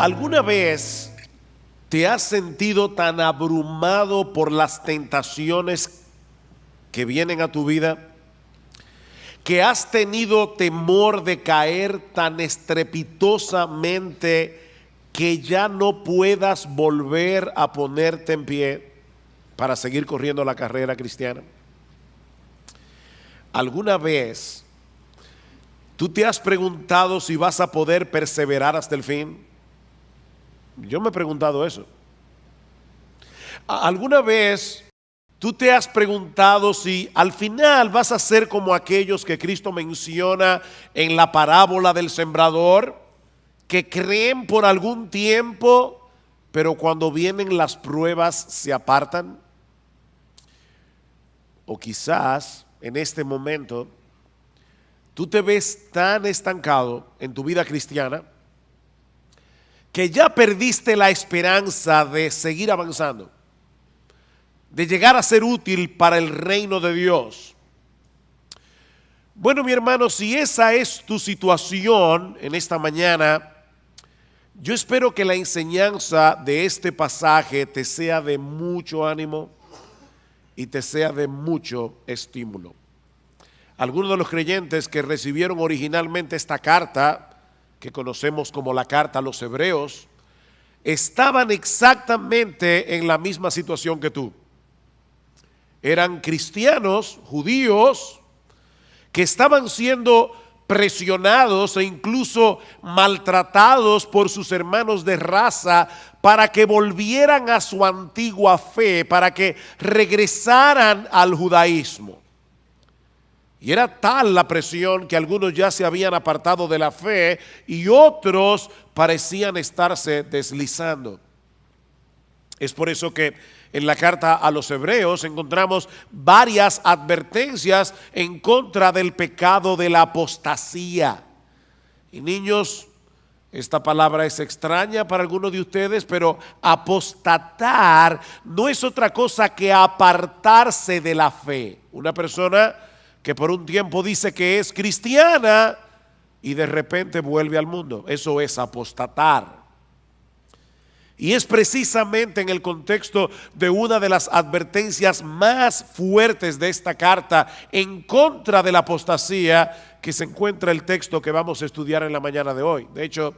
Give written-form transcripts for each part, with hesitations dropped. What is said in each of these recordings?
¿Alguna vez te has sentido tan abrumado por las tentaciones que vienen a tu vida, que has tenido temor de caer tan estrepitosamente que ya no puedas volver a ponerte en pie para seguir corriendo la carrera cristiana? ¿Alguna vez tú te has preguntado si vas a poder perseverar hasta el fin? Yo me he preguntado eso. ¿Alguna vez tú te has preguntado si al final vas a ser como aquellos que Cristo menciona en la parábola del sembrador, que creen por algún tiempo, pero cuando vienen las pruebas se apartan? O quizás en este momento tú te ves tan estancado en tu vida cristiana que ya perdiste la esperanza de seguir avanzando, de llegar a ser útil para el reino de Dios. Bueno, mi hermano, si esa es tu situación en esta mañana, yo espero que la enseñanza de este pasaje te sea de mucho ánimo y te sea de mucho estímulo. Algunos de los creyentes que recibieron originalmente esta carta, que conocemos como la carta a los Hebreos, estaban exactamente en la misma situación que tú. Eran cristianos, judíos, que estaban siendo presionados e incluso maltratados por sus hermanos de raza para que volvieran a su antigua fe, para que regresaran al judaísmo. Y era tal la presión que algunos ya se habían apartado de la fe y otros parecían estarse deslizando. Es por eso que en la carta a los Hebreos encontramos varias advertencias en contra del pecado de la apostasía. Y niños, esta palabra es extraña para algunos de ustedes, pero apostatar no es otra cosa que apartarse de la fe. Una persona que por un tiempo dice que es cristiana y de repente vuelve al mundo. Eso es apostatar. Y es precisamente en el contexto de una de las advertencias más fuertes de esta carta en contra de la apostasía que se encuentra el texto que vamos a estudiar en la mañana de hoy. De hecho,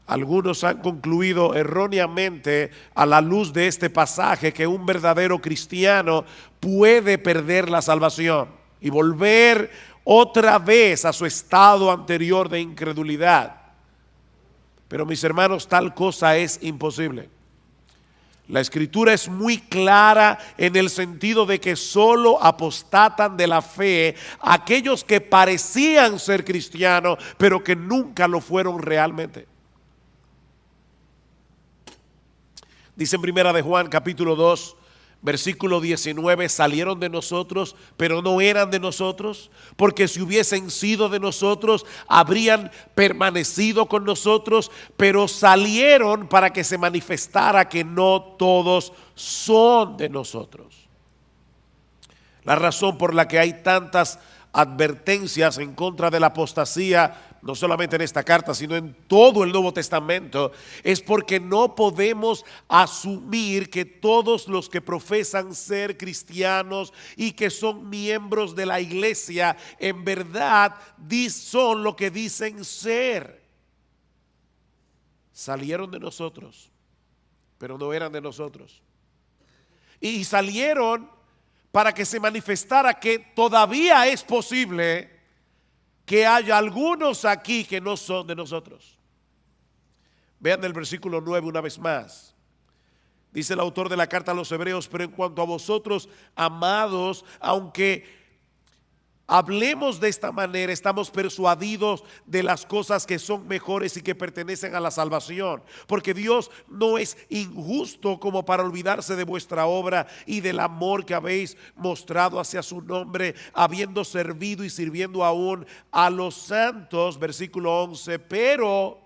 algunos han concluido erróneamente a la luz de este pasaje que un verdadero cristiano puede perder la salvación y volver otra vez a su estado anterior de incredulidad. Pero mis hermanos, tal cosa es imposible. La escritura es muy clara en el sentido de que solo apostatan de la fe aquellos que parecían ser cristianos, pero que nunca lo fueron realmente. Dice en Primera de Juan capítulo 2, versículo 19, salieron de nosotros, pero no eran de nosotros, porque si hubiesen sido de nosotros, habrían permanecido con nosotros, pero salieron para que se manifestara que no todos son de nosotros. La razón por la que hay tantas advertencias en contra de la apostasía, no solamente en esta carta, sino en todo el Nuevo Testamento, es porque no podemos asumir que todos los que profesan ser cristianos y que son miembros de la iglesia, en verdad son lo que dicen ser. Salieron de nosotros, pero no eran de nosotros. Y salieron para que se manifestara que todavía es posible que haya algunos aquí que no son de nosotros. Vean el versículo 9 una vez más. Dice el autor de la carta a los Hebreos: pero en cuanto a vosotros, amados, aunque hablemos de esta manera, estamos persuadidos de las cosas que son mejores y que pertenecen a la salvación, porque Dios no es injusto como para olvidarse de vuestra obra y del amor que habéis mostrado hacia su nombre, habiendo servido y sirviendo aún a los santos. Versículo 11, pero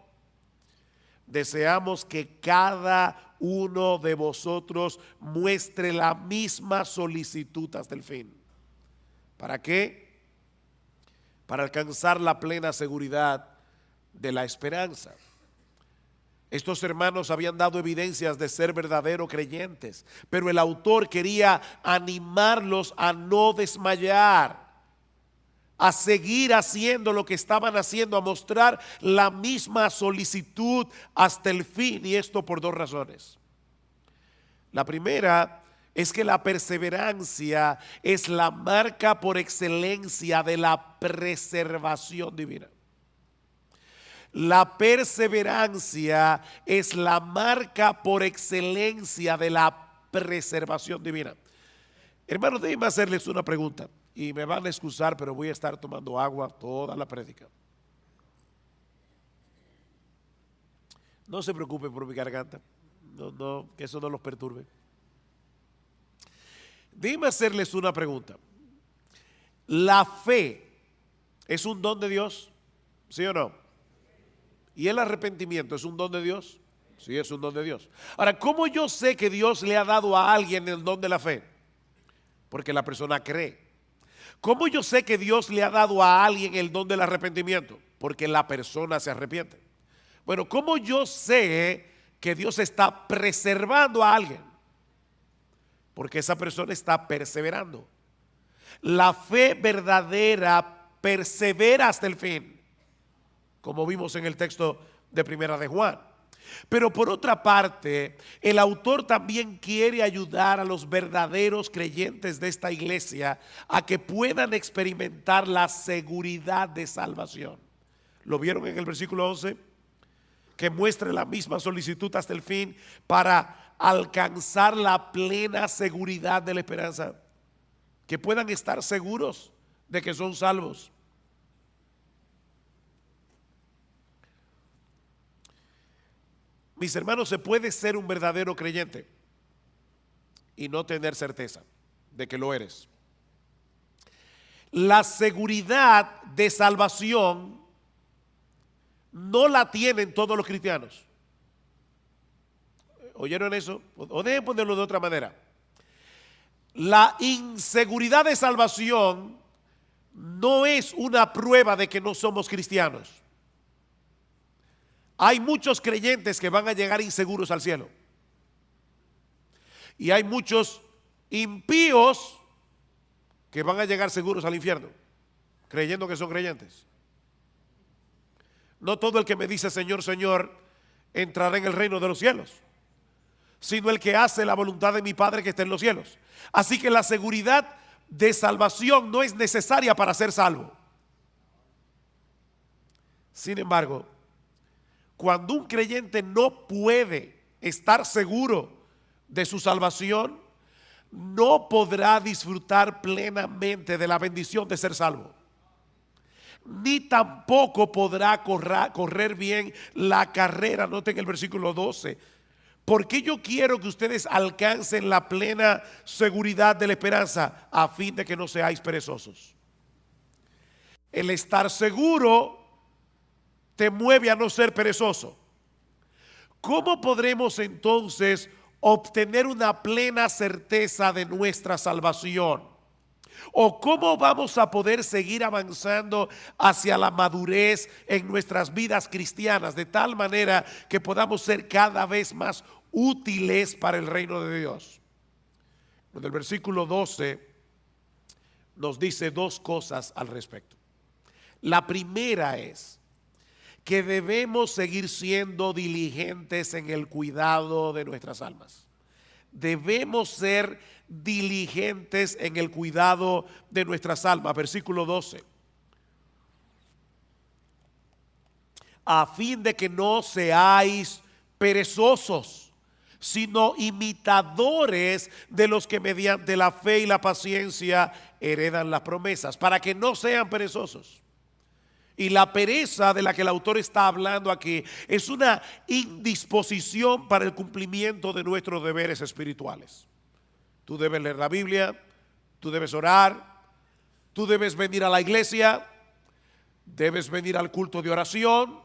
deseamos que cada uno de vosotros muestre la misma solicitud hasta el fin. ¿Para qué? Para alcanzar la plena seguridad de la esperanza. Estos hermanos habían dado evidencias de ser verdaderos creyentes, pero el autor quería animarlos a no desmayar, a seguir haciendo lo que estaban haciendo, a mostrar la misma solicitud hasta el fin, y esto por dos razones. La primera es que la perseverancia es la marca por excelencia de la preservación divina. La perseverancia es la marca por excelencia de la preservación divina. Hermanos, déjenme hacerles una pregunta y me van a excusar, pero voy a estar tomando agua toda la prédica. No se preocupen por mi garganta, no, que eso no los perturbe. Déjenme hacerles una pregunta. ¿La fe es un don de Dios? ¿Sí o no? ¿Y el arrepentimiento es un don de Dios? Sí, es un don de Dios. Ahora, ¿cómo yo sé que Dios le ha dado a alguien el don de la fe? Porque la persona cree. ¿Cómo yo sé que Dios le ha dado a alguien el don del arrepentimiento? Porque la persona se arrepiente. Bueno, ¿cómo yo sé que Dios está preservando a alguien? Porque esa persona está perseverando. La fe verdadera persevera hasta el fin, como vimos en el texto de Primera de Juan. Pero por otra parte, el autor también quiere ayudar a los verdaderos creyentes de esta iglesia a que puedan experimentar la seguridad de salvación. ¿Lo vieron en el versículo 11? Que muestre la misma solicitud hasta el fin para alcanzar la plena seguridad de la esperanza. Que puedan estar seguros de que son salvos. Mis hermanos, se puede ser un verdadero creyente y no tener certeza de que lo eres. La seguridad de salvación no la tienen todos los cristianos. ¿Oyeron eso? O deben ponerlo de otra manera. La inseguridad de salvación no es una prueba de que no somos cristianos. Hay muchos creyentes que van a llegar inseguros al cielo. Y hay muchos impíos que van a llegar seguros al infierno, creyendo que son creyentes. No todo el que me dice Señor, Señor, entrará en el reino de los cielos, sino el que hace la voluntad de mi Padre que está en los cielos. Así que la seguridad de salvación no es necesaria para ser salvo. Sin embargo, cuando un creyente no puede estar seguro de su salvación, no podrá disfrutar plenamente de la bendición de ser salvo. Ni tampoco podrá correr bien la carrera. Noten el versículo 12. Porque yo quiero que ustedes alcancen la plena seguridad de la esperanza, a fin de que no seáis perezosos. El estar seguro te mueve a no ser perezoso. ¿Cómo podremos entonces obtener una plena certeza de nuestra salvación? ¿O cómo vamos a poder seguir avanzando hacia la madurez en nuestras vidas cristianas de tal manera que podamos ser cada vez más útiles para el reino de Dios? En el versículo 12 nos dice dos cosas al respecto. La primera es que debemos seguir siendo diligentes en el cuidado de nuestras almas. Debemos ser diligentes en el cuidado de nuestras almas. Versículo 12. A fin de que no seáis perezosos, sino imitadores de los que mediante la fe y la paciencia heredan las promesas, para que no sean perezosos. Y la pereza de la que el autor está hablando aquí es una indisposición para el cumplimiento de nuestros deberes espirituales. Tú debes leer la Biblia, tú debes orar, tú debes venir a la iglesia, debes venir al culto de oración,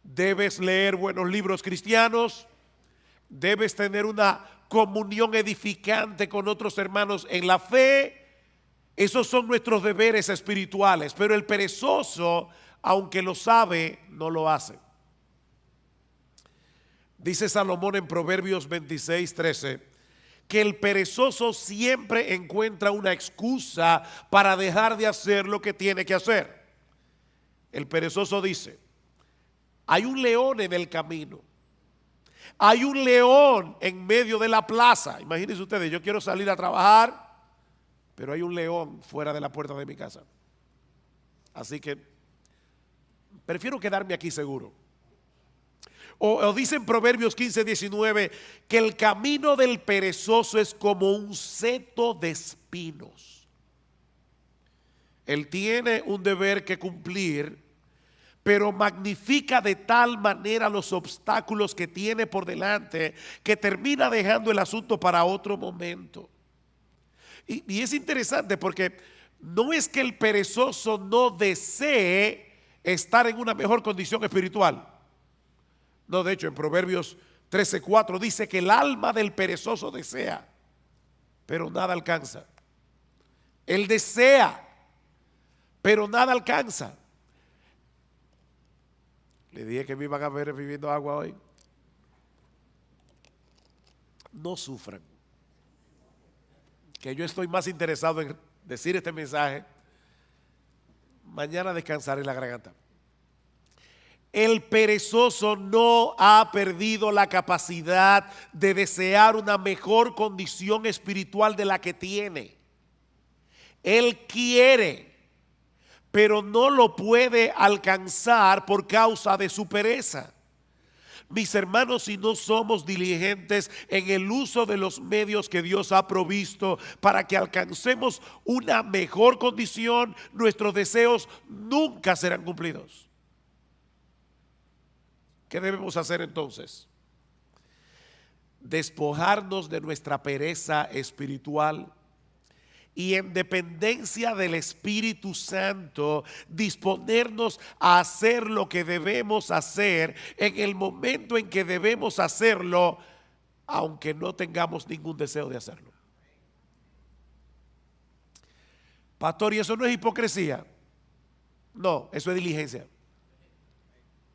debes leer buenos libros cristianos, debes tener una comunión edificante con otros hermanos en la fe. Esos son nuestros deberes espirituales, pero el perezoso, aunque lo sabe, no lo hace. Dice Salomón en Proverbios 26:13 que el perezoso siempre encuentra una excusa para dejar de hacer lo que tiene que hacer. El perezoso dice: hay un león en el camino, hay un león en medio de la plaza. Imagínense ustedes, yo quiero salir a trabajar, pero hay un león fuera de la puerta de mi casa. Así que prefiero quedarme aquí seguro. O dice en Proverbios 15:19 que el camino del perezoso es como un seto de espinos. Él tiene un deber que cumplir, pero magnifica de tal manera los obstáculos que tiene por delante que termina dejando el asunto para otro momento. Y es interesante porque no es que el perezoso no desee estar en una mejor condición espiritual. No, de hecho, en Proverbios 13:4 dice que el alma del perezoso desea, pero nada alcanza. Él desea, pero nada alcanza. Le dije que me iban a ver bebiendo agua hoy. No sufran, que yo estoy más interesado en decir este mensaje. Mañana descansaré la garganta. El perezoso no ha perdido la capacidad de desear una mejor condición espiritual de la que tiene. Él quiere, pero no lo puede alcanzar por causa de su pereza. Mis hermanos, si no somos diligentes en el uso de los medios que Dios ha provisto para que alcancemos una mejor condición, nuestros deseos nunca serán cumplidos. ¿Qué debemos hacer entonces? Despojarnos de nuestra pereza espiritual y en dependencia del Espíritu Santo disponernos a hacer lo que debemos hacer en el momento en que debemos hacerlo, aunque no tengamos ningún deseo de hacerlo. Pastor, ¿y eso no es hipocresía? No, eso es diligencia.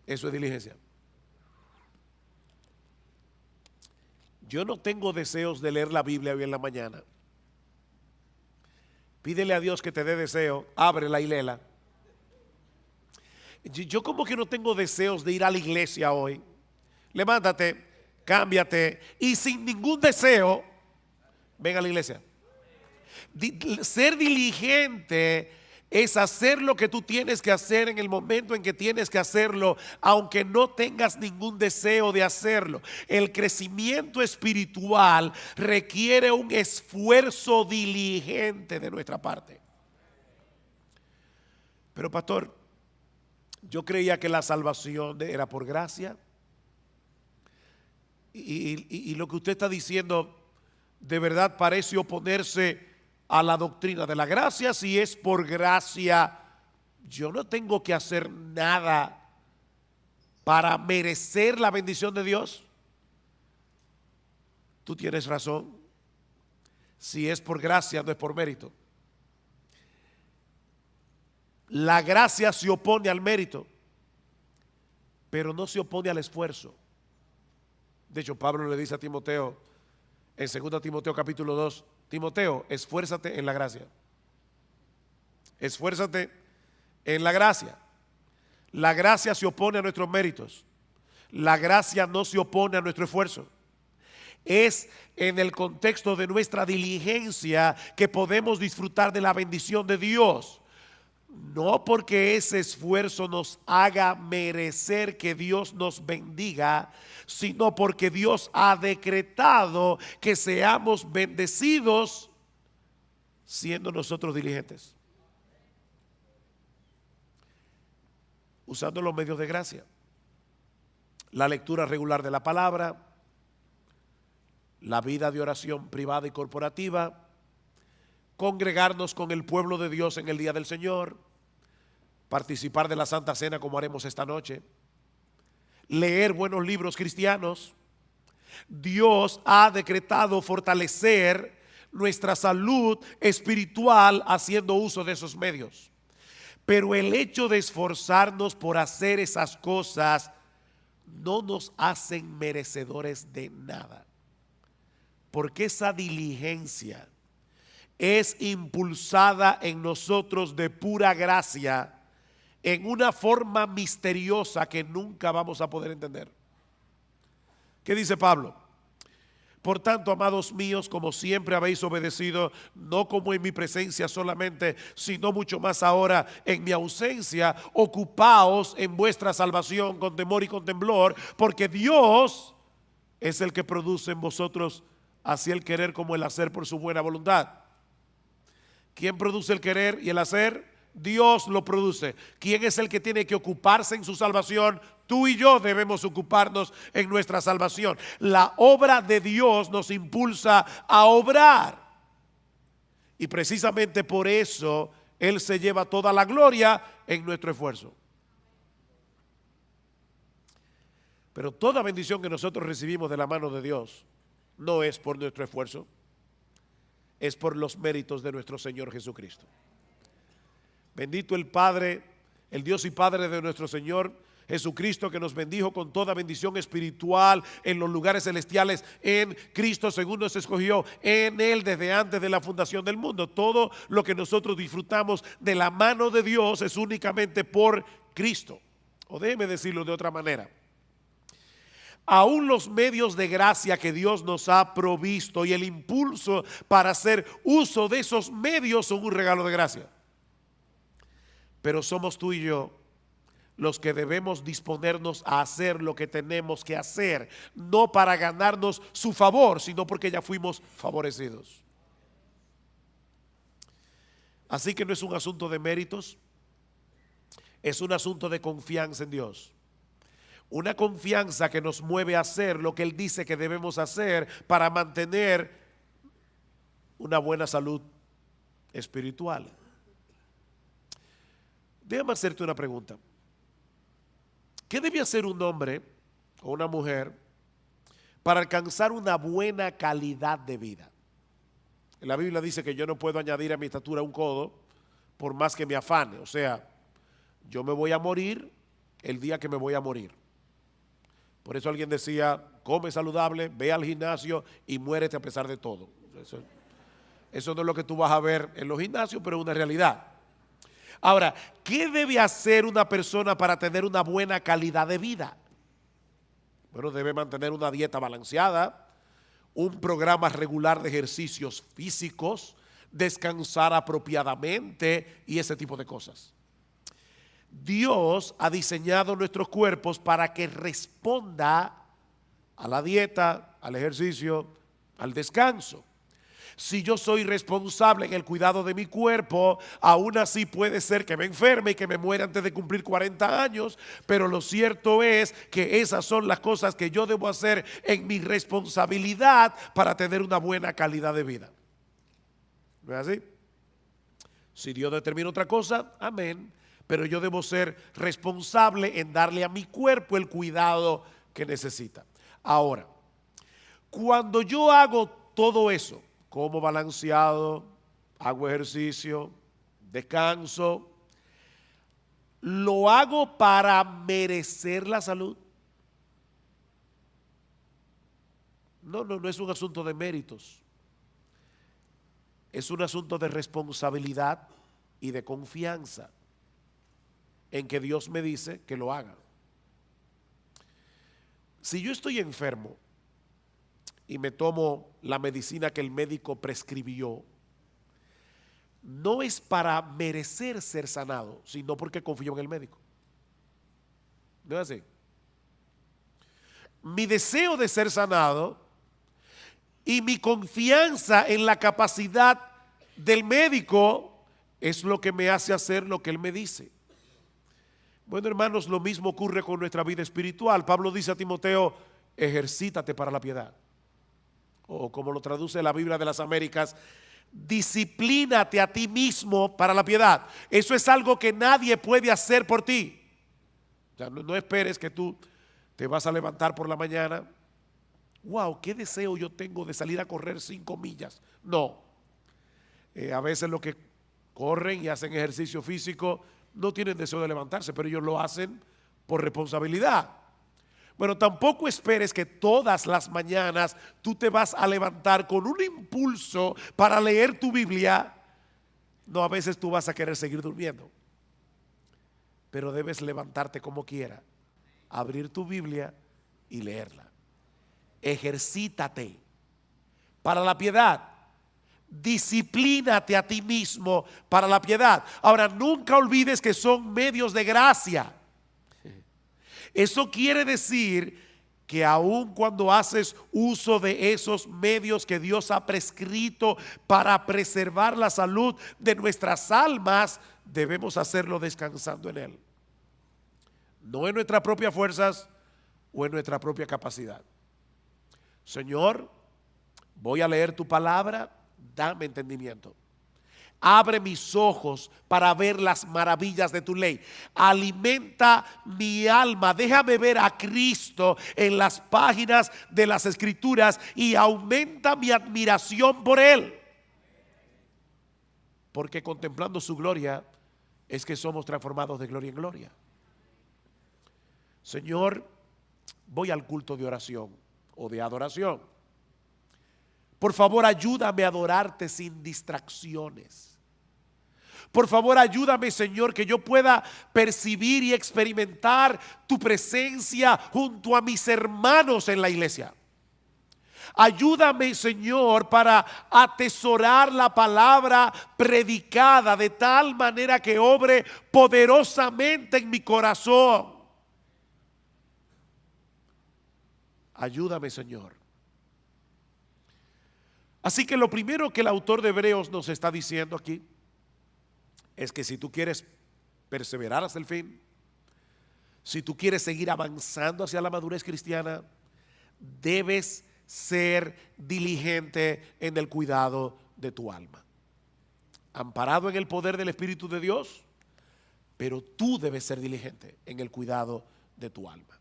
Eso es diligencia. Yo no tengo deseos de leer la Biblia hoy en la mañana. Pídele a Dios que te dé deseo, ábrela y léela. Yo como que no tengo deseos de ir a la iglesia hoy. Levántate, cámbiate y sin ningún deseo, ven a la iglesia. Ser diligente es hacer lo que tú tienes que hacer en el momento en que tienes que hacerlo, aunque no tengas ningún deseo de hacerlo. El crecimiento espiritual requiere un esfuerzo diligente de nuestra parte. Pero pastor, yo creía que la salvación era por gracia. Y lo que usted está diciendo de verdad parece oponerse a la doctrina de la gracia. Si es por gracia, yo no tengo que hacer nada para merecer la bendición de Dios. Tú tienes razón. Si es por gracia, no es por mérito. La gracia se opone al mérito, pero no se opone al esfuerzo. De hecho, Pablo le dice a Timoteo en 2 Timoteo capítulo 2, Timoteo, esfuérzate en la gracia. Esfuérzate en la gracia. La gracia se opone a nuestros méritos. La gracia no se opone a nuestro esfuerzo. Es en el contexto de nuestra diligencia que podemos disfrutar de la bendición de Dios. No porque ese esfuerzo nos haga merecer que Dios nos bendiga, sino porque Dios ha decretado que seamos bendecidos siendo nosotros diligentes, usando los medios de gracia, la lectura regular de la palabra, la vida de oración privada y corporativa, congregarnos con el pueblo de Dios en el día del Señor, participar de la Santa Cena como haremos esta noche, leer buenos libros cristianos. Dios ha decretado fortalecer nuestra salud espiritual haciendo uso de esos medios. Pero el hecho de esforzarnos por hacer esas cosas no nos hacen merecedores de nada, porque esa diligencia es impulsada en nosotros de pura gracia, en una forma misteriosa que nunca vamos a poder entender. ¿Qué dice Pablo? Por tanto, amados míos, como siempre habéis obedecido, no como en mi presencia solamente, sino mucho más ahora en mi ausencia, ocupaos en vuestra salvación con temor y con temblor, porque Dios es el que produce en vosotros así el querer como el hacer por su buena voluntad. ¿Quién produce el querer y el hacer? Dios lo produce. ¿Quién es el que tiene que ocuparse en su salvación? Tú y yo debemos ocuparnos en nuestra salvación. La obra de Dios nos impulsa a obrar. Y precisamente por eso Él se lleva toda la gloria en nuestro esfuerzo. Pero toda bendición que nosotros recibimos de la mano de Dios no es por nuestro esfuerzo, es por los méritos de nuestro Señor Jesucristo. Bendito el Padre, el Dios y Padre de nuestro Señor Jesucristo, que nos bendijo con toda bendición espiritual en los lugares celestiales en Cristo, según nos escogió en Él desde antes de la fundación del mundo. Todo lo que nosotros disfrutamos de la mano de Dios es únicamente por Cristo. O déjeme decirlo de otra manera. Aún los medios de gracia que Dios nos ha provisto y el impulso para hacer uso de esos medios son un regalo de gracia. Pero somos tú y yo los que debemos disponernos a hacer lo que tenemos que hacer, no para ganarnos su favor, sino porque ya fuimos favorecidos. Así que no es un asunto de méritos, es un asunto de confianza en Dios. Una confianza que nos mueve a hacer lo que Él dice que debemos hacer para mantener una buena salud espiritual. Déjame hacerte una pregunta. ¿Qué debe hacer un hombre o una mujer para alcanzar una buena calidad de vida? La Biblia dice que yo no puedo añadir a mi estatura un codo por más que me afane. O sea, yo me voy a morir el día que me voy a morir. Por eso alguien decía, come saludable, ve al gimnasio y muérete a pesar de todo. Eso no es lo que tú vas a ver en los gimnasios, pero es una realidad. Ahora, ¿qué debe hacer una persona para tener una buena calidad de vida? Bueno, debe mantener una dieta balanceada, un programa regular de ejercicios físicos, descansar apropiadamente y ese tipo de cosas. Dios ha diseñado nuestros cuerpos para que responda a la dieta, al ejercicio, al descanso. Si yo soy responsable en el cuidado de mi cuerpo, aún así puede ser que me enferme y que me muera antes de cumplir 40 años, pero lo cierto es que esas son las cosas que yo debo hacer en mi responsabilidad para tener una buena calidad de vida. ¿No es así? Si Dios determina otra cosa, amén. Pero yo debo ser responsable en darle a mi cuerpo el cuidado que necesita. Ahora, cuando yo hago todo eso, como balanceado, hago ejercicio, descanso, ¿lo hago para merecer la salud? No es un asunto de méritos. Es un asunto de responsabilidad y de confianza en que Dios me dice que lo haga. Si yo estoy enfermo y me tomo la medicina que el médico prescribió, no es para merecer ser sanado, sino porque confío en el médico. ¿No es así? Mi deseo de ser sanado y mi confianza en la capacidad del médico es lo que me hace hacer lo que él me dice. Bueno, hermanos, lo mismo ocurre con nuestra vida espiritual. Pablo dice a Timoteo, ejercítate para la piedad. O como lo traduce la Biblia de las Américas, disciplínate a ti mismo para la piedad. Eso es algo que nadie puede hacer por ti. O sea, no esperes que tú te vas a levantar por la mañana. Wow, qué deseo yo tengo de salir a correr 5 millas. No. A veces los que corren y hacen ejercicio físico no tienen deseo de levantarse, pero ellos lo hacen por responsabilidad. Bueno, tampoco esperes que todas las mañanas tú te vas a levantar con un impulso para leer tu Biblia. No, a veces tú vas a querer seguir durmiendo, pero debes levantarte como quiera, abrir tu Biblia y leerla. Ejercítate para la piedad. Disciplínate a ti mismo para la piedad. Ahora, nunca olvides que son medios de gracia. Eso quiere decir que aun cuando haces uso de esos medios que Dios ha prescrito para preservar la salud de nuestras almas, debemos hacerlo descansando en Él. No en nuestras propias fuerzas o en nuestra propia capacidad. Señor, voy a leer tu palabra, dame entendimiento. Abre mis ojos para ver las maravillas de tu ley. Alimenta mi alma. Déjame ver a Cristo en las páginas de las Escrituras y aumenta mi admiración por Él. Porque contemplando su gloria es que somos transformados de gloria en gloria. Señor, voy al culto de oración o de adoración. Por favor, ayúdame a adorarte sin distracciones. Por favor, ayúdame, Señor, que yo pueda percibir y experimentar tu presencia junto a mis hermanos en la iglesia. Ayúdame, Señor, para atesorar la palabra predicada de tal manera que obre poderosamente en mi corazón. Ayúdame, Señor. Así que lo primero que el autor de Hebreos nos está diciendo aquí es que si tú quieres perseverar hasta el fin, si tú quieres seguir avanzando hacia la madurez cristiana, debes ser diligente en el cuidado de tu alma. Amparado en el poder del Espíritu de Dios, pero tú debes ser diligente en el cuidado de tu alma.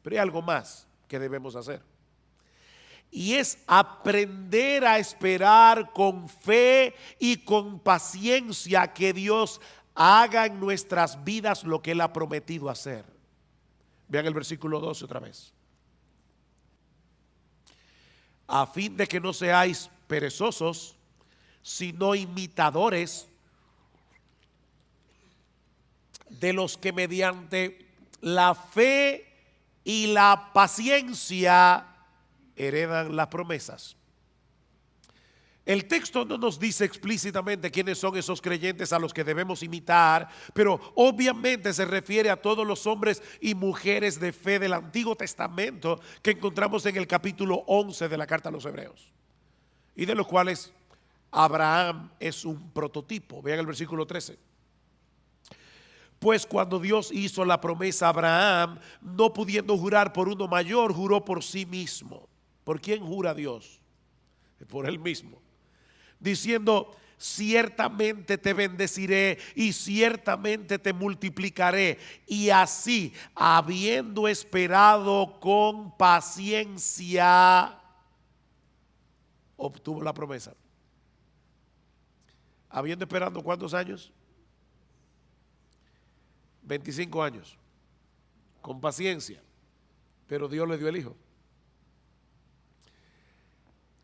Pero hay algo más que debemos hacer. Y es aprender a esperar con fe y con paciencia que Dios haga en nuestras vidas lo que Él ha prometido hacer. Vean el versículo 12 otra vez. A fin de que no seáis perezosos, sino imitadores de los que mediante la fe y la paciencia heredan las promesas. El texto no nos dice explícitamente quiénes son esos creyentes a los que debemos imitar, pero obviamente se refiere a todos los hombres y mujeres de fe del Antiguo Testamento que encontramos en el capítulo 11 de la carta a los Hebreos, y de los cuales Abraham es un prototipo. Vean el versículo 13. Pues cuando Dios hizo la promesa a Abraham, no pudiendo jurar por uno mayor, juró por sí mismo. ¿Por quién jura Dios? Por Él mismo. Diciendo, ciertamente te bendeciré y ciertamente te multiplicaré. Y así, habiendo esperado con paciencia, obtuvo la promesa. Habiendo esperado ¿cuántos años? 25 años. Con paciencia. Pero Dios le dio el hijo.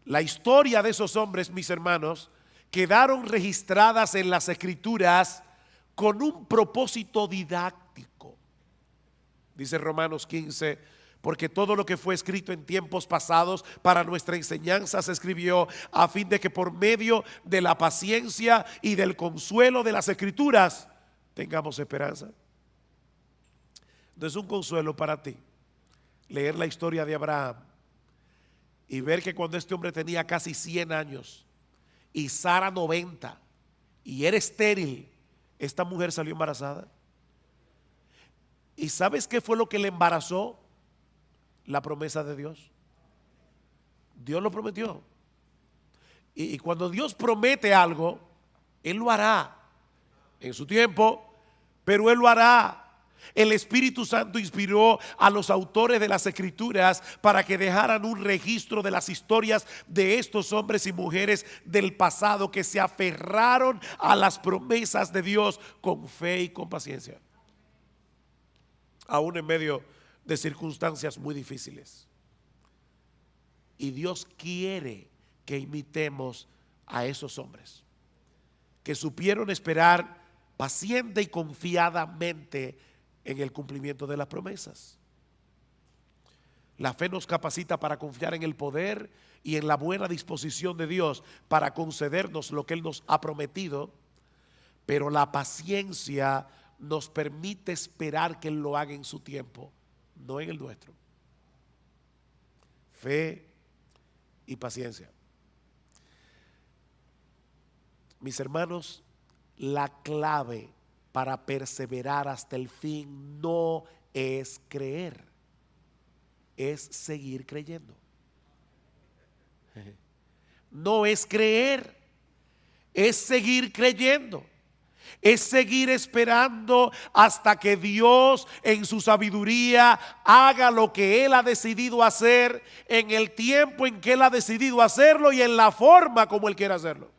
La historia de esos hombres, mis hermanos, quedaron registradas en las Escrituras con un propósito didáctico. Dice Romanos 15, porque todo lo que fue escrito en tiempos pasados para nuestra enseñanza se escribió a fin de que por medio de la paciencia y del consuelo de las Escrituras tengamos esperanza. No es un consuelo para ti leer la historia de Abraham y ver que cuando este hombre tenía casi 100 años y Sara 90 y era estéril, esta mujer salió embarazada. ¿Y sabes qué fue lo que le embarazó? La promesa de Dios. Dios lo prometió. Y cuando Dios promete algo, Él lo hará en su tiempo, pero Él lo hará. El Espíritu Santo inspiró a los autores de las Escrituras para que dejaran un registro de las historias de estos hombres y mujeres del pasado que se aferraron a las promesas de Dios con fe y con paciencia. Aún en medio de circunstancias muy difíciles. Y Dios quiere que imitemos a esos hombres que supieron esperar paciente y confiadamente en el cumplimiento de las promesas. La fe nos capacita para confiar en el poder y en la buena disposición de Dios para concedernos lo que Él nos ha prometido, pero la paciencia nos permite esperar que Él lo haga en su tiempo, no en el nuestro. Fe y paciencia. Mis hermanos, la clave para perseverar hasta el fin no es creer, es seguir creyendo. No es creer, es seguir creyendo. Es seguir esperando hasta que Dios en su sabiduría haga lo que Él ha decidido hacer en el tiempo en que Él ha decidido hacerlo y en la forma como Él quiere hacerlo.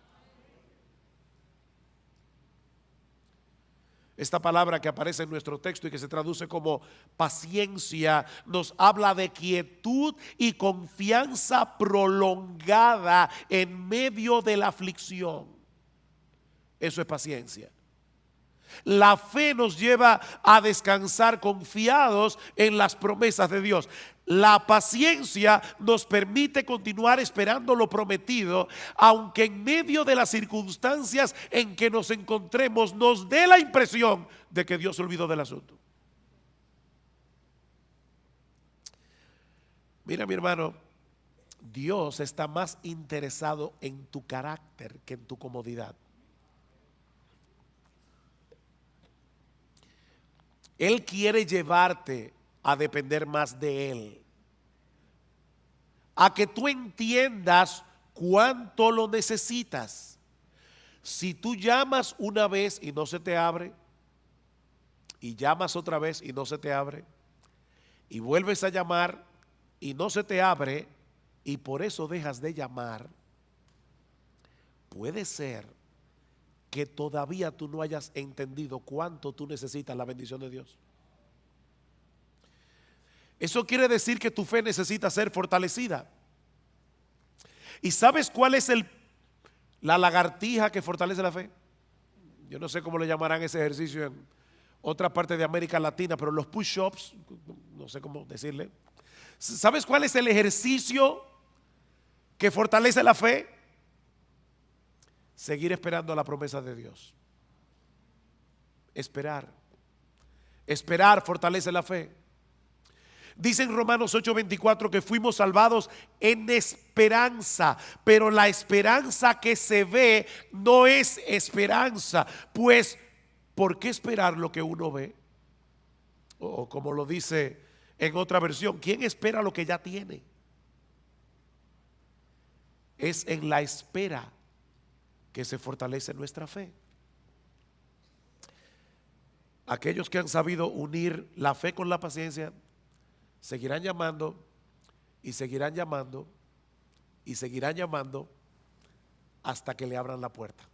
Esta palabra que aparece en nuestro texto y que se traduce como paciencia nos habla de quietud y confianza prolongada en medio de la aflicción. Eso es paciencia. La fe nos lleva a descansar confiados en las promesas de Dios. La paciencia nos permite continuar esperando lo prometido, aunque en medio de las circunstancias en que nos encontremos nos dé la impresión de que Dios se olvidó del asunto. Mira, mi hermano, Dios está más interesado en tu carácter que en tu comodidad. Él quiere llevarte a depender más de Él, a que tú entiendas cuánto lo necesitas. Si tú llamas una vez y no se te abre, y llamas otra vez y no se te abre, y vuelves a llamar y no se te abre, y por eso dejas de llamar, puede ser que todavía tú no hayas entendido cuánto tú necesitas la bendición de Dios. Eso quiere decir que tu fe necesita ser fortalecida. ¿Y sabes cuál es la lagartija que fortalece la fe? Yo no sé cómo le llamarán ese ejercicio en otra parte de América Latina, pero los push-ups, no sé cómo decirle. ¿Sabes cuál es el ejercicio que fortalece la fe? Seguir esperando la promesa de Dios. Esperar. Esperar fortalece la fe. Dice en Romanos 8:24 que fuimos salvados en esperanza, pero la esperanza que se ve no es esperanza. Pues, ¿por qué esperar lo que uno ve? O como lo dice en otra versión, ¿quién espera lo que ya tiene? Es en la espera que se fortalece nuestra fe. Aquellos que han sabido unir la fe con la paciencia seguirán llamando y seguirán llamando y seguirán llamando hasta que le abran la puerta.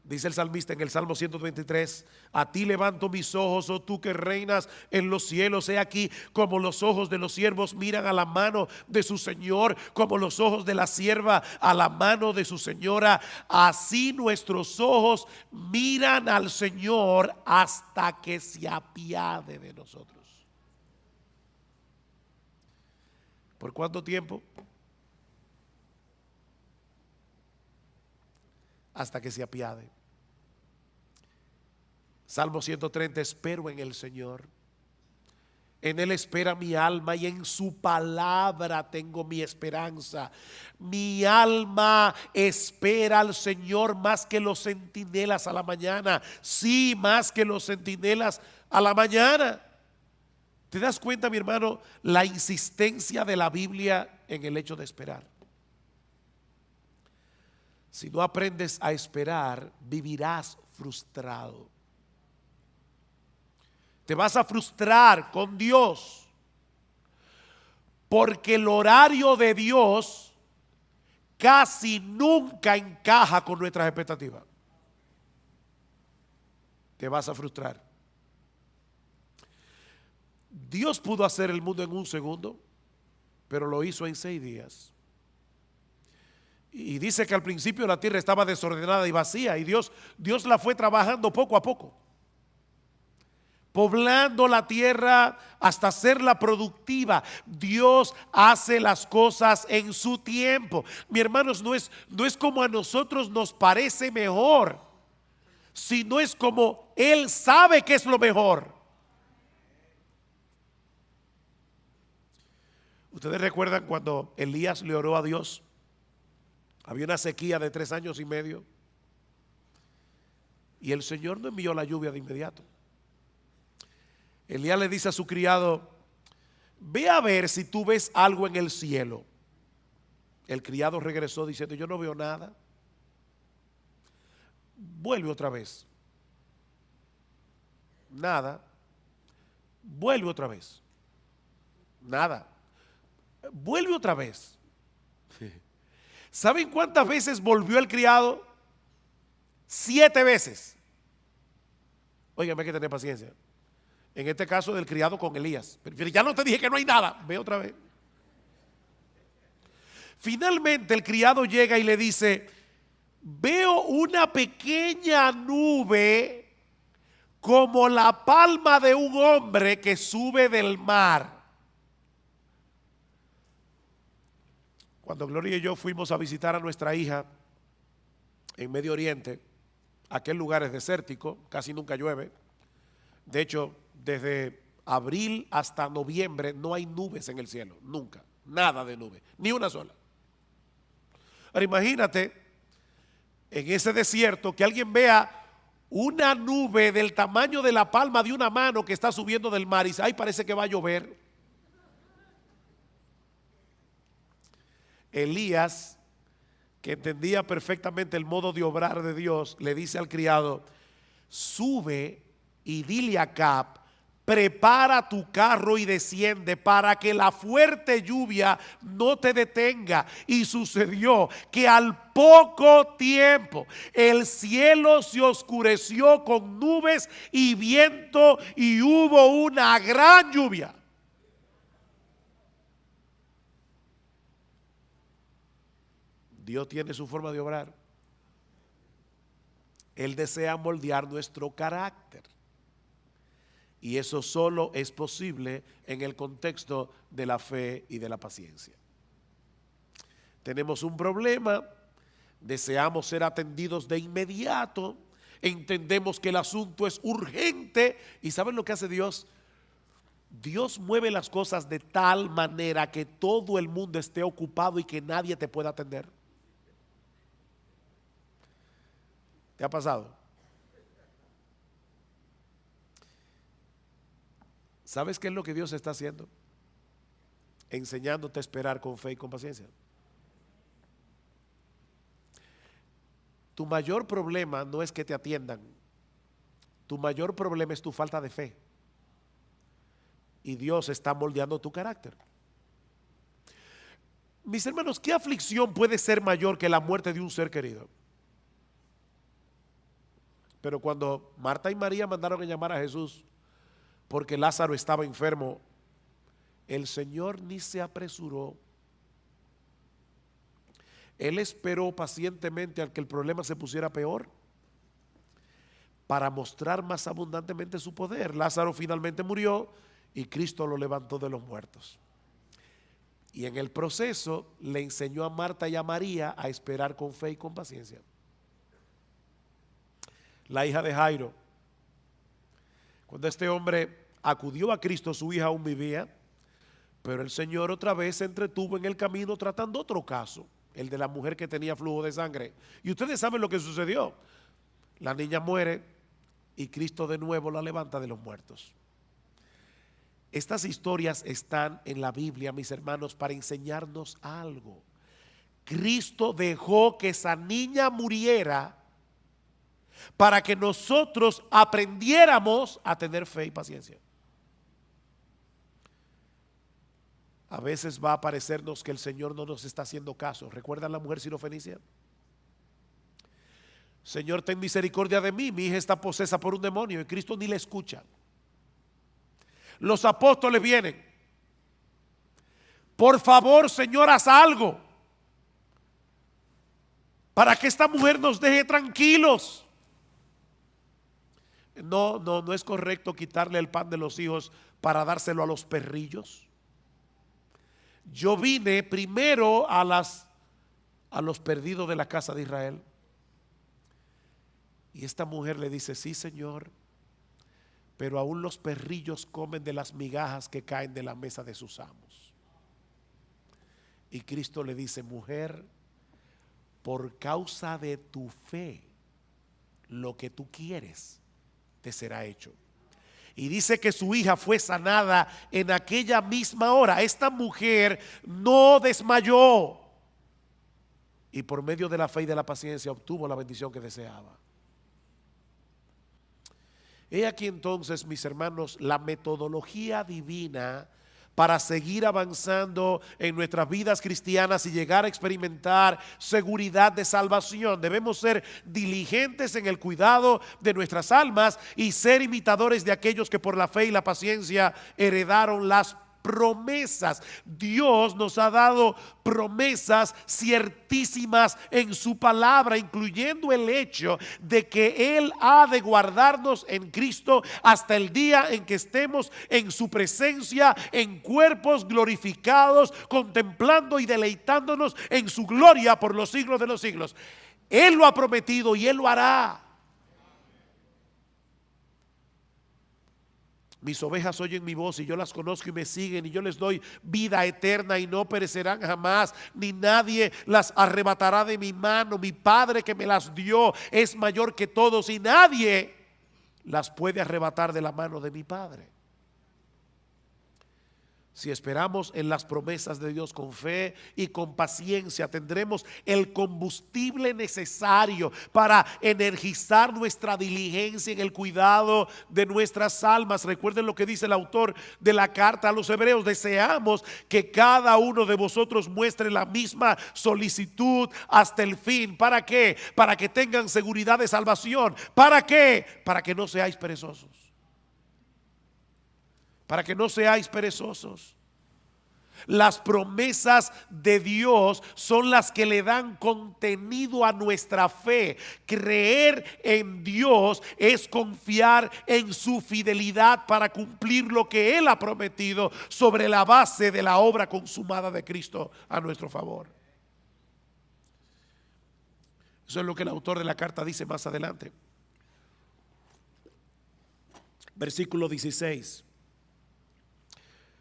Dice el salmista en el Salmo 123: a ti levanto mis ojos, oh tú que reinas en los cielos. He aquí como los ojos de los siervos miran a la mano de su Señor, como los ojos de la sierva a la mano de su señora. Así nuestros ojos miran al Señor hasta que se apiade de nosotros. ¿Por cuánto tiempo? Hasta que se apiade. Salmo 130: espero en el Señor, en Él espera mi alma y en su palabra tengo mi esperanza. Mi alma espera al Señor más que los centinelas a la mañana. Sí, más que los centinelas a la mañana. ¿Te das cuenta, mi hermano, la insistencia de la Biblia en el hecho de esperar? Si no aprendes a esperar, vivirás frustrado. Te vas a frustrar con Dios, porque el horario de Dios casi nunca encaja con nuestras expectativas. Te vas a frustrar. Dios pudo hacer el mundo en un segundo, pero lo hizo en 6 días. Y dice que al principio la tierra estaba desordenada y vacía, y Dios la fue trabajando poco a poco, poblando la tierra hasta hacerla productiva. Dios hace las cosas en su tiempo. Mi hermanos, no es como a nosotros nos parece mejor, sino es como Él sabe que es lo mejor. Ustedes recuerdan cuando Elías le oró a Dios. Había una sequía de 3 años y medio, y el Señor no envió la lluvia de inmediato. Elías le dice a su criado: ve a ver si tú ves algo en el cielo. El criado regresó diciendo: yo no veo nada. Vuelve otra vez. Nada. Vuelve otra vez. Nada. Vuelve otra vez. ¿Saben cuántas veces volvió el criado? 7 veces. Óigame, hay que tener paciencia. En este caso del criado con Elías. Pero ya no te dije que no hay nada. Ve otra vez. Finalmente el criado llega y le dice: veo una pequeña nube como la palma de un hombre que sube del mar. Cuando Gloria y yo fuimos a visitar a nuestra hija en Medio Oriente, aquel lugar es desértico, casi nunca llueve. De hecho, desde abril hasta noviembre no hay nubes en el cielo, nunca, nada de nube, ni una sola. Ahora imagínate en ese desierto que alguien vea una nube del tamaño de la palma de una mano que está subiendo del mar y dice: ay, parece que va a llover. Elías, que entendía perfectamente el modo de obrar de Dios, le dice al criado: sube y dile a Acab, prepara tu carro y desciende para que la fuerte lluvia no te detenga. Y sucedió que al poco tiempo el cielo se oscureció con nubes y viento y hubo una gran lluvia. Dios tiene su forma de obrar. Él desea moldear nuestro carácter. Y eso solo es posible en el contexto de la fe y de la paciencia. Tenemos un problema, deseamos ser atendidos de inmediato, entendemos que el asunto es urgente. ¿Y saben lo que hace Dios? Dios mueve las cosas de tal manera que todo el mundo esté ocupado y que nadie te pueda atender. ¿Te ha pasado? ¿Sabes qué es lo que Dios está haciendo? Enseñándote a esperar con fe y con paciencia. Tu mayor problema no es que te atiendan. Tu mayor problema es tu falta de fe. Y Dios está moldeando tu carácter. Mis hermanos, ¿qué aflicción puede ser mayor que la muerte de un ser querido? Pero cuando Marta y María mandaron a llamar a Jesús porque Lázaro estaba enfermo, el Señor ni se apresuró. Él esperó pacientemente al que el problema se pusiera peor para mostrar más abundantemente su poder. Lázaro finalmente murió y Cristo lo levantó de los muertos. Y en el proceso le enseñó a Marta y a María a esperar con fe y con paciencia. La hija de Jairo, cuando este hombre acudió a Cristo, su hija aún vivía, pero el Señor otra vez se entretuvo en el camino tratando otro caso, el de la mujer que tenía flujo de sangre. Y ustedes saben lo que sucedió. La niña muere y Cristo de nuevo la levanta de los muertos. Estas historias están en la Biblia, mis hermanos, para enseñarnos algo. Cristo dejó que esa niña muriera para que nosotros aprendiéramos a tener fe y paciencia. A veces va a parecernos que el Señor no nos está haciendo caso. ¿Recuerdan la mujer sirofenicia? Señor, ten misericordia de mí, mi hija está posesa por un demonio, y Cristo ni le escucha. Los apóstoles vienen. Por favor, Señor, haz algo para que esta mujer nos deje tranquilos. No es correcto quitarle el pan de los hijos para dárselo a los perrillos. Yo vine primero a los perdidos de la casa de Israel. Y esta mujer le dice: sí, Señor, pero aún los perrillos comen de las migajas que caen de la mesa de sus amos. Y Cristo le dice: mujer, por causa de tu fe, lo que tú quieres te será hecho. Y dice que su hija fue sanada en aquella misma hora. Esta mujer no desmayó y por medio de la fe y de la paciencia obtuvo la bendición que deseaba. He aquí entonces, mis hermanos, la metodología divina para seguir avanzando en nuestras vidas cristianas y llegar a experimentar seguridad de salvación. Debemos ser diligentes en el cuidado de nuestras almas y ser imitadores de aquellos que por la fe y la paciencia heredaron las promesas. Dios nos ha dado promesas ciertísimas en su palabra, incluyendo el hecho de que Él ha de guardarnos en Cristo hasta el día en que estemos en su presencia en cuerpos glorificados, contemplando y deleitándonos en su gloria por los siglos de los siglos. Él lo ha prometido y Él lo hará. Mis ovejas oyen mi voz y yo las conozco y me siguen, y yo les doy vida eterna y no perecerán jamás, ni nadie las arrebatará de mi mano. Mi Padre que me las dio es mayor que todos y nadie las puede arrebatar de la mano de mi Padre. Si esperamos en las promesas de Dios con fe y con paciencia, tendremos el combustible necesario para energizar nuestra diligencia en el cuidado de nuestras almas. Recuerden lo que dice el autor de la carta a los Hebreos: deseamos que cada uno de vosotros muestre la misma solicitud hasta el fin. ¿Para qué? Para que tengan seguridad de salvación. ¿Para qué? Para que no seáis perezosos. Para que no seáis perezosos. Las promesas de Dios son las que le dan contenido a nuestra fe. Creer en Dios es confiar en su fidelidad para cumplir lo que Él ha prometido sobre la base de la obra consumada de Cristo a nuestro favor. Eso es lo que el autor de la carta dice más adelante. Versículo 16.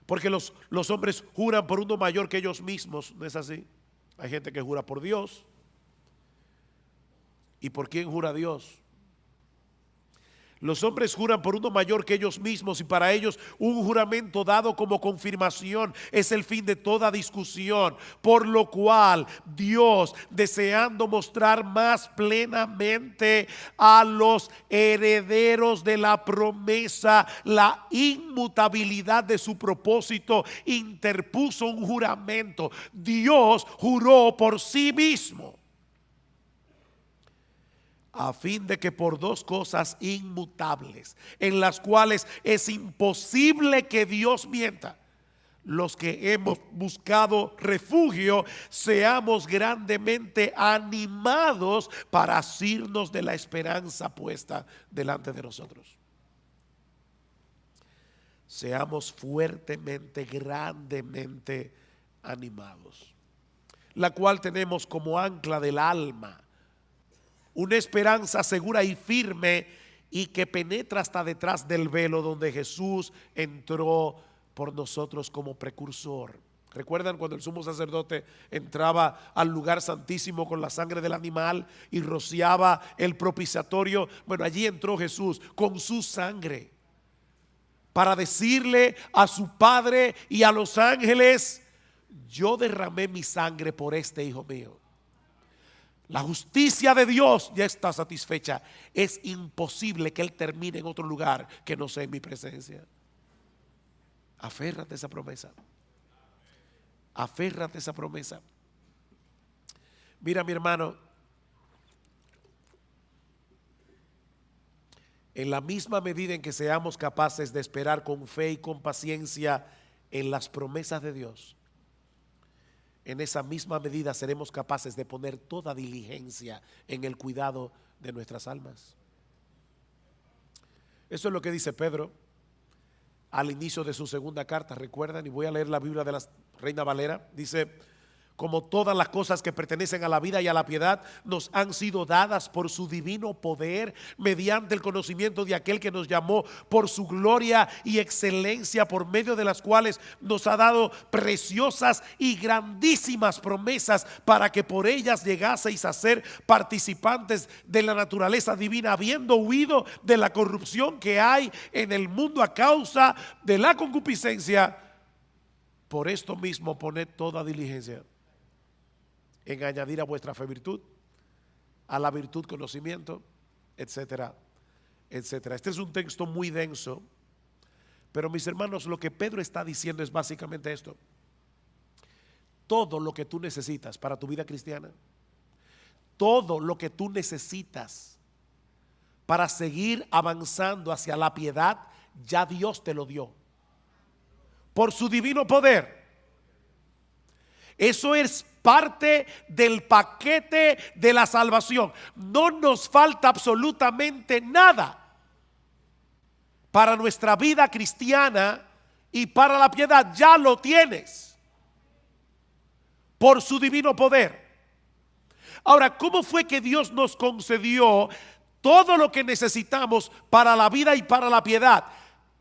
Porque los hombres juran por uno mayor que ellos mismos, ¿no es así? Hay gente que jura por Dios. ¿Y por quién jura Dios? Los hombres juran por uno mayor que ellos mismos, y para ellos un juramento dado como confirmación es el fin de toda discusión. Por lo cual Dios, deseando mostrar más plenamente a los herederos de la promesa la inmutabilidad de su propósito, interpuso un juramento. Dios juró por sí mismo, a fin de que por dos cosas inmutables, en las cuales es imposible que Dios mienta, los que hemos buscado refugio seamos grandemente animados para asirnos de la esperanza puesta delante de nosotros. Seamos fuertemente, grandemente animados, la cual tenemos como ancla del alma, una esperanza segura y firme, y que penetra hasta detrás del velo, donde Jesús entró por nosotros como precursor. ¿Recuerdan cuando el sumo sacerdote entraba al lugar santísimo con la sangre del animal y rociaba el propiciatorio? Bueno, allí entró Jesús con su sangre para decirle a su Padre y a los ángeles: yo derramé mi sangre por este hijo mío. La justicia de Dios ya está satisfecha. Es imposible que Él termine en otro lugar que no sea en mi presencia. Aférrate a esa promesa. Aférrate a esa promesa. Mira, mi hermano, En la misma medida en que seamos capaces de esperar con fe y con paciencia en las promesas de Dios, en esa misma medida seremos capaces de poner toda diligencia en el cuidado de nuestras almas. Eso es lo que dice Pedro al inicio de su segunda carta. Recuerdan, y voy a leer la Biblia de la Reina Valera. Dice: como todas las cosas que pertenecen a la vida y a la piedad nos han sido dadas por su divino poder, mediante el conocimiento de aquel que nos llamó por su gloria y excelencia, por medio de las cuales nos ha dado preciosas y grandísimas promesas, para que por ellas llegaseis a ser participantes de la naturaleza divina, habiendo huido de la corrupción que hay en el mundo a causa de la concupiscencia. Por esto mismo poned toda diligencia en añadir a vuestra fe virtud, a la virtud conocimiento, etcétera, etcétera. Este es un texto muy denso, pero mis hermanos, lo que Pedro está diciendo es básicamente esto: todo lo que tú necesitas para tu vida cristiana, todo lo que tú necesitas para seguir avanzando hacia la piedad, ya Dios te lo dio por su divino poder. Eso es parte del paquete de la salvación. No nos falta absolutamente nada para nuestra vida cristiana y para la piedad. Ya lo tienes por su divino poder. Ahora, ¿cómo fue que Dios nos concedió todo lo que necesitamos para la vida y para la piedad?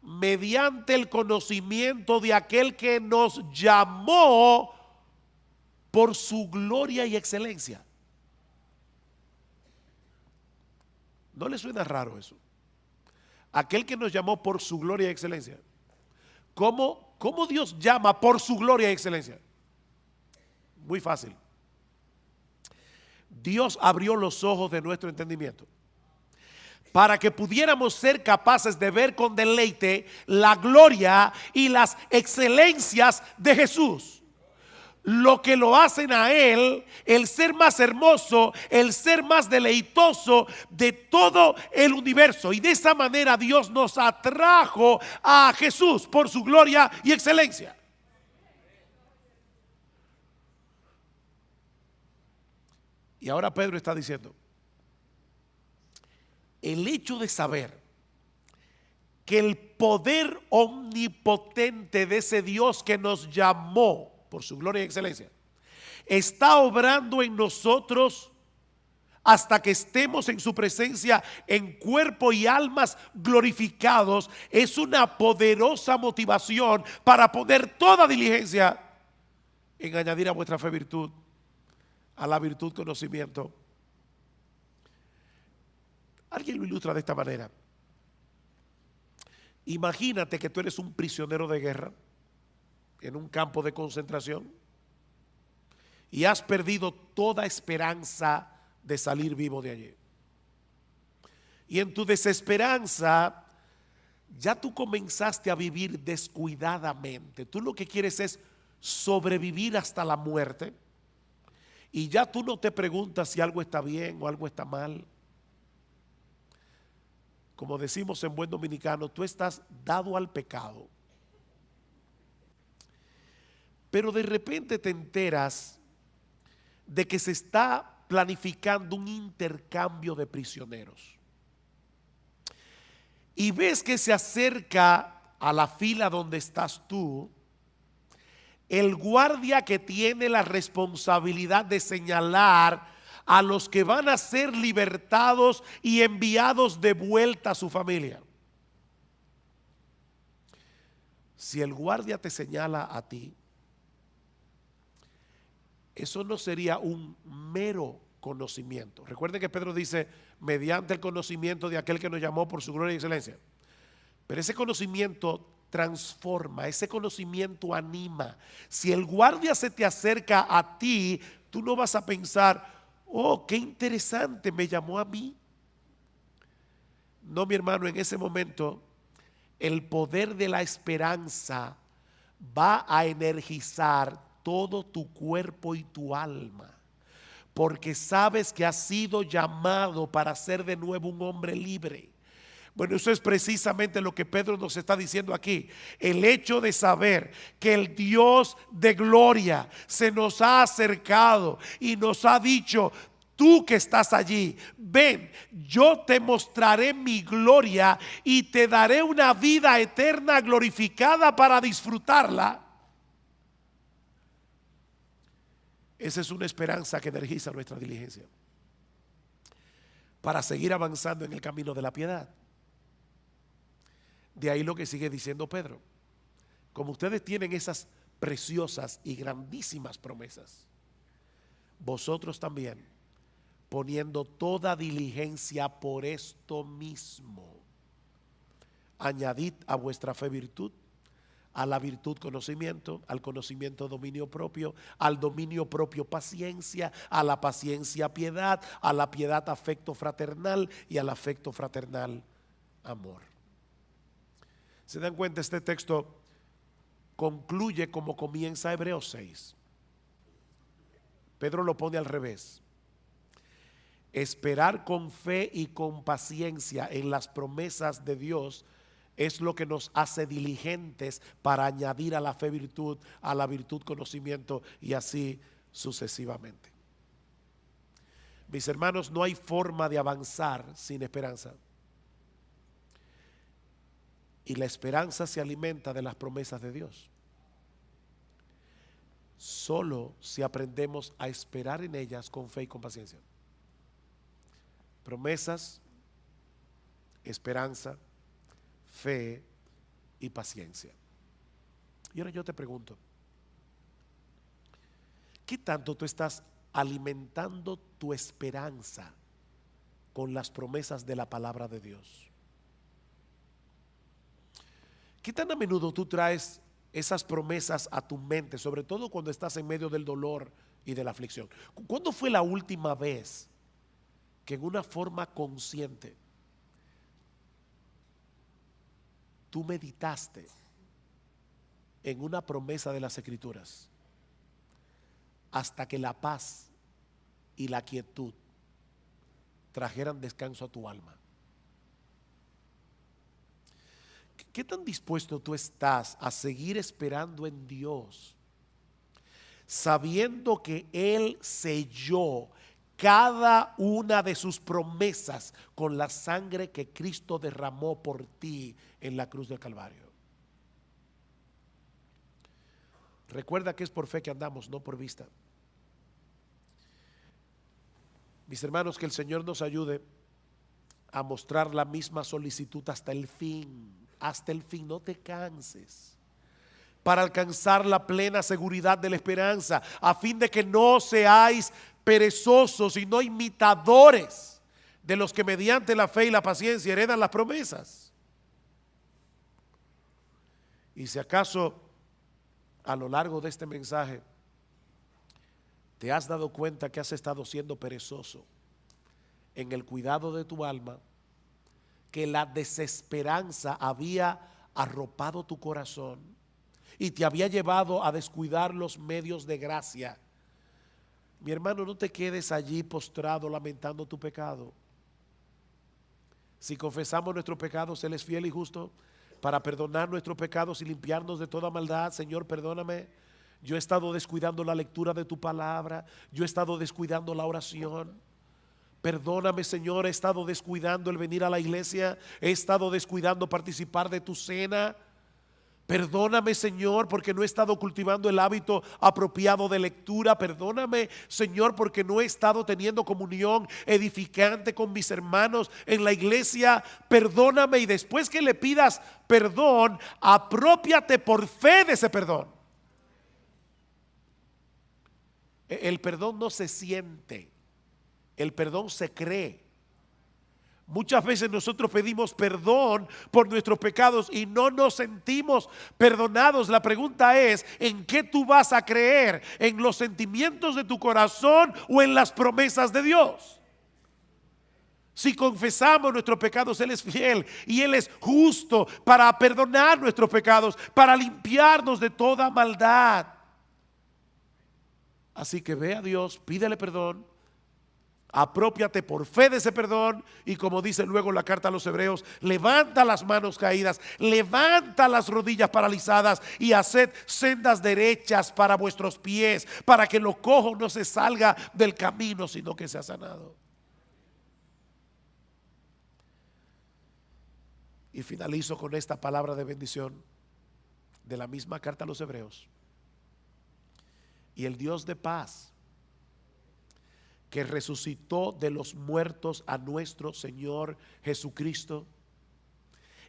Mediante el conocimiento de aquel que nos llamó por su gloria y excelencia. ¿No le suena raro eso? Aquel que nos llamó por su gloria y excelencia. ¿Cómo Dios llama por su gloria y excelencia? Muy fácil. Dios abrió los ojos de nuestro entendimiento para que pudiéramos ser capaces de ver con deleite la gloria y las excelencias de Jesús. Lo que lo hacen a Él el ser más hermoso, el ser más deleitoso de todo el universo. Y de esa manera Dios nos atrajo a Jesús por su gloria y excelencia. Y ahora Pedro está diciendo: el hecho de saber que el poder omnipotente de ese Dios que nos llamó por su gloria y excelencia está obrando en nosotros hasta que estemos en su presencia en cuerpo y almas glorificados, es una poderosa motivación para poner toda diligencia en añadir a vuestra fe virtud, a la virtud conocimiento. Alguien lo ilustra de esta manera: imagínate que tú eres un prisionero de guerra en un campo de concentración y has perdido toda esperanza de salir vivo de allí. Y en tu desesperanza ya tú comenzaste a vivir descuidadamente. Tú lo que quieres es sobrevivir hasta la muerte, y ya tú no te preguntas si algo está bien o algo está mal. Como decimos en buen dominicano, tú estás dado al pecado. Pero de repente te enteras de que se está planificando un intercambio de prisioneros. Y ves que se acerca a la fila donde estás tú el guardia que tiene la responsabilidad de señalar a los que van a ser libertados y enviados de vuelta a su familia. Si el guardia te señala a ti, eso no sería un mero conocimiento. Recuerden que Pedro dice: mediante el conocimiento de aquel que nos llamó por su gloria y excelencia. Pero ese conocimiento transforma, ese conocimiento anima. Si el guardia se te acerca a ti, tú no vas a pensar: oh, qué interesante, me llamó a mí. No, mi hermano, en ese momento el poder de la esperanza va a energizar todo tu cuerpo y tu alma, porque sabes que has sido llamado para ser de nuevo un hombre libre. Bueno, eso es precisamente lo que Pedro nos está diciendo aquí. El hecho de saber que el Dios de gloria se nos ha acercado y nos ha dicho: tú que estás allí, ven, yo te mostraré mi gloria y te daré una vida eterna glorificada para disfrutarla. Esa es una esperanza que energiza nuestra diligencia para seguir avanzando en el camino de la piedad. De ahí lo que sigue diciendo Pedro: como ustedes tienen esas preciosas y grandísimas promesas, vosotros también, poniendo toda diligencia por esto mismo, añadid a vuestra fe virtud, a la virtud conocimiento, al conocimiento dominio propio, al dominio propio paciencia, a la paciencia piedad, a la piedad afecto fraternal y al afecto fraternal amor. ¿Se dan cuenta? Este texto concluye como comienza Hebreos 6. Pedro lo pone al revés. Esperar con fe y con paciencia en las promesas de Dios es lo que nos hace diligentes para añadir a la fe virtud, a la virtud conocimiento y así sucesivamente. Mis hermanos, no hay forma de avanzar sin esperanza. Y la esperanza se alimenta de las promesas de Dios. Solo si aprendemos a esperar en ellas con fe y con paciencia. Promesas, esperanza, fe y paciencia. Y ahora yo te pregunto: ¿qué tanto tú estás alimentando tu esperanza con las promesas de la palabra de Dios? ¿Qué tan a menudo tú traes esas promesas a tu mente, sobre todo cuando estás en medio del dolor y de la aflicción? ¿Cuándo fue la última vez que en una forma consciente tú meditaste en una promesa de las Escrituras hasta que la paz y la quietud trajeran descanso a tu alma? ¿Qué tan dispuesto tú estás a seguir esperando en Dios, sabiendo que Él selló cada una de sus promesas con la sangre que Cristo derramó por ti en la cruz del Calvario? Recuerda que es por fe que andamos, no por vista. Mis hermanos, que el Señor nos ayude a mostrar la misma solicitud hasta el fin. Hasta el fin, no te canses, para alcanzar la plena seguridad de la esperanza, a fin de que no seáis perezosos y no imitadores de los que mediante la fe y la paciencia heredan las promesas. Y si acaso a lo largo de este mensaje te has dado cuenta que has estado siendo perezoso en el cuidado de tu alma, que la desesperanza había arropado tu corazón y te había llevado a descuidar los medios de gracia, mi hermano, no te quedes allí postrado lamentando tu pecado. Si confesamos nuestros pecados, Él es fiel y justo para perdonar nuestros pecados y limpiarnos de toda maldad. Señor, perdóname, yo he estado descuidando la lectura de tu palabra, yo he estado descuidando la oración. Perdóname, Señor, he estado descuidando el venir a la iglesia, he estado descuidando participar de tu cena. Perdóname, Señor, porque no he estado cultivando el hábito apropiado de lectura. Perdóname, Señor, porque no he estado teniendo comunión edificante con mis hermanos en la iglesia. Perdóname, y después que le pidas perdón, aprópiate por fe de ese perdón. El perdón no se siente. El perdón se cree. Muchas veces nosotros pedimos perdón por nuestros pecados y no nos sentimos perdonados. La pregunta es: ¿en qué tú vas a creer? ¿En los sentimientos de tu corazón o en las promesas de Dios? Si confesamos nuestros pecados, Él es fiel y Él es justo para perdonar nuestros pecados, para limpiarnos de toda maldad. Así que ve a Dios, pídele perdón Apropiate por fe de ese perdón y, como dice luego la carta a los Hebreos, levanta las manos caídas, levanta las rodillas paralizadas y haced sendas derechas para vuestros pies, para que lo cojo no se salga del camino, sino que sea sanado. Y finalizo con esta palabra de bendición de la misma carta a los Hebreos. Y el Dios de paz, que resucitó de los muertos a nuestro Señor Jesucristo,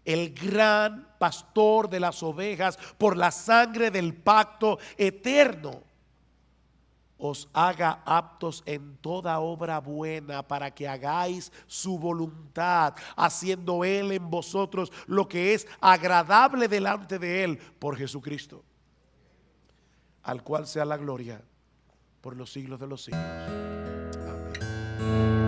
el gran pastor de las ovejas, por la sangre del pacto eterno, os haga aptos en toda obra buena, para que hagáis su voluntad, haciendo Él en vosotros lo que es agradable delante de Él, por Jesucristo, al cual sea la gloria por los siglos de los siglos. Amén.